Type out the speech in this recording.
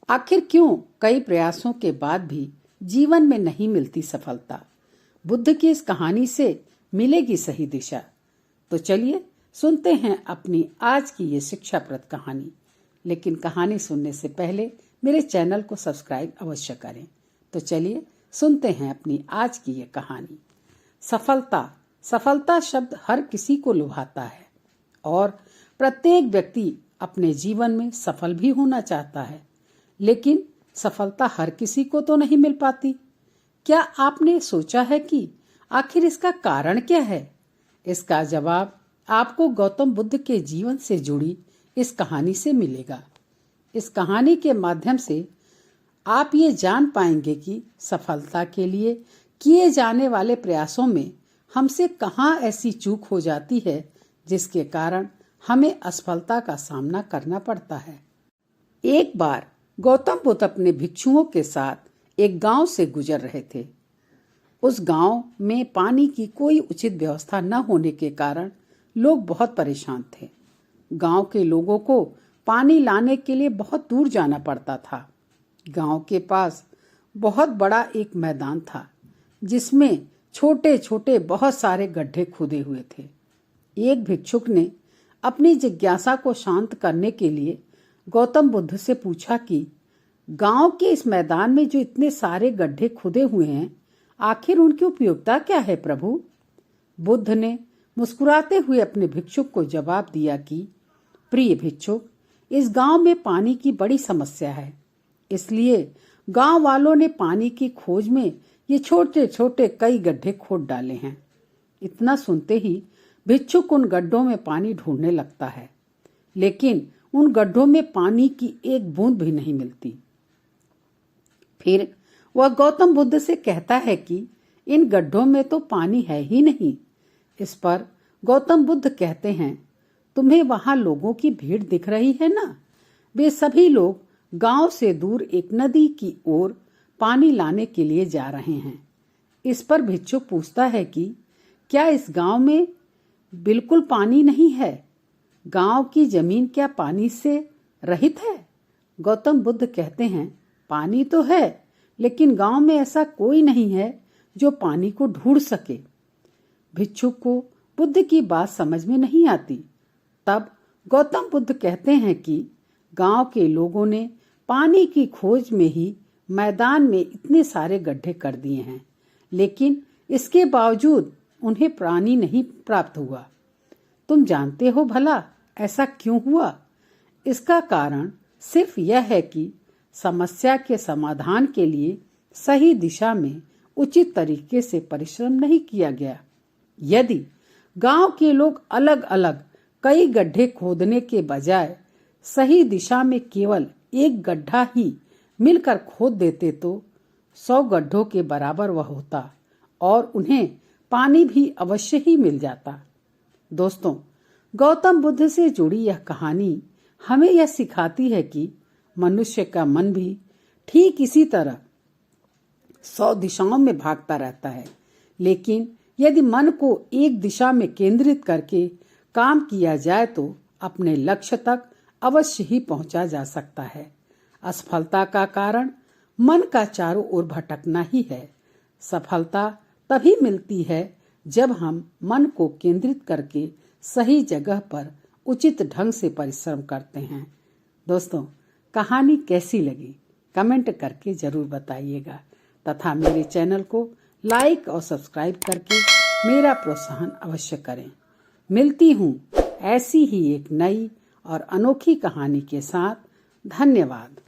आखिर क्यों कई प्रयासों के बाद भी जीवन में नहीं मिलती सफलता? बुद्ध की इस कहानी से मिलेगी सही दिशा। तो चलिए सुनते हैं अपनी आज की ये शिक्षाप्रद कहानी। लेकिन कहानी सुनने से पहले मेरे चैनल को सब्सक्राइब अवश्य करें। तो चलिए सुनते हैं अपनी आज की ये कहानी। सफलता सफलता शब्द हर किसी को लुभाता है और प्रत्येक व्यक्ति अपने जीवन में सफल भी होना चाहता है, लेकिन सफलता हर किसी को तो नहीं मिल पाती। क्या आपने सोचा है कि आखिर इसका कारण क्या है? इसका जवाब आपको गौतम बुद्ध के जीवन से जुड़ी इस कहानी से मिलेगा। इस कहानी के माध्यम से आप ये जान पाएंगे कि सफलता के लिए किए जाने वाले प्रयासों में हमसे कहाँ ऐसी चूक हो जाती है जिसके कारण हमें असफलता का सामना करना पड़ता है। एक बार गौतम बुद्ध अपने भिक्षुओं के साथ एक गांव से गुजर रहे थे। उस गांव में पानी की कोई उचित व्यवस्था न होने के कारण लोग बहुत परेशान थे। गांव के लोगों को पानी लाने के लिए बहुत दूर जाना पड़ता था। गांव के पास बहुत बड़ा एक मैदान था जिसमें छोटे छोटे बहुत सारे गड्ढे खुदे हुए थे। एक भिक्षुक ने अपनी जिज्ञासा को शांत करने के लिए गौतम बुद्ध से पूछा कि गांव के इस मैदान में जो इतने सारे गड्ढे खुदे हुए हैं, आखिर उनकी उपयोगिता क्या है प्रभु? बुद्ध ने मुस्कुराते हुए अपने भिक्षुक को जवाब दिया कि प्रिय भिक्षुक, इस गांव में पानी की बड़ी समस्या है, इसलिए गांव वालों ने पानी की खोज में ये छोटे छोटे कई गड्ढे खोद डाले हैं। इतना सुनते ही भिक्षुक उन गड्ढों में पानी ढूंढने लगता है, लेकिन उन गड्ढों में पानी की एक बूंद भी नहीं मिलती। फिर वह गौतम बुद्ध से कहता है कि इन गड्ढों में तो पानी है ही नहीं। इस पर गौतम बुद्ध कहते हैं, तुम्हें वहां लोगों की भीड़ दिख रही है ना? वे सभी लोग गांव से दूर एक नदी की ओर पानी लाने के लिए जा रहे हैं। इस पर भिक्षुक पूछता है कि क्या इस गांव में बिल्कुल पानी नहीं है? गांव की जमीन क्या पानी से रहित है? गौतम बुद्ध कहते हैं, पानी तो है, लेकिन गांव में ऐसा कोई नहीं है जो पानी को ढूंढ सके। भिक्षुक को बुद्ध की बात समझ में नहीं आती। तब गौतम बुद्ध कहते हैं कि गांव के लोगों ने पानी की खोज में ही मैदान में इतने सारे गड्ढे कर दिए हैं, लेकिन इसके बावजूद उन्हें पानी नहीं प्राप्त हुआ। तुम जानते हो भला ऐसा क्यों हुआ? इसका कारण सिर्फ यह है कि समस्या के समाधान के लिए सही दिशा में उचित तरीके से परिश्रम नहीं किया गया। यदि गांव के लोग अलग अलग कई गड्ढे खोदने के बजाय सही दिशा में केवल एक गड्ढा ही मिलकर खोद देते तो 100 गड्ढों के बराबर वह होता और उन्हें पानी भी अवश्य ही मिल जाता। दोस्तों, गौतम बुद्ध से जुड़ी यह कहानी हमें यह सिखाती है कि मनुष्य का मन भी ठीक इसी तरह 100 दिशाओं में भागता रहता है, लेकिन यदि मन को एक दिशा में केंद्रित करके काम किया जाए तो अपने लक्ष्य तक अवश्य ही पहुंचा जा सकता है। असफलता का कारण मन का चारों ओर भटकना ही है। सफलता तभी मिलती है जब हम मन को केंद्रित करके सही जगह पर उचित ढंग से परिश्रम करते हैं। दोस्तों, कहानी कैसी लगी कमेंट करके जरूर बताइएगा तथा मेरे चैनल को लाइक और सब्सक्राइब करके मेरा प्रोत्साहन अवश्य करें। मिलती हूँ ऐसी ही एक नई और अनोखी कहानी के साथ। धन्यवाद।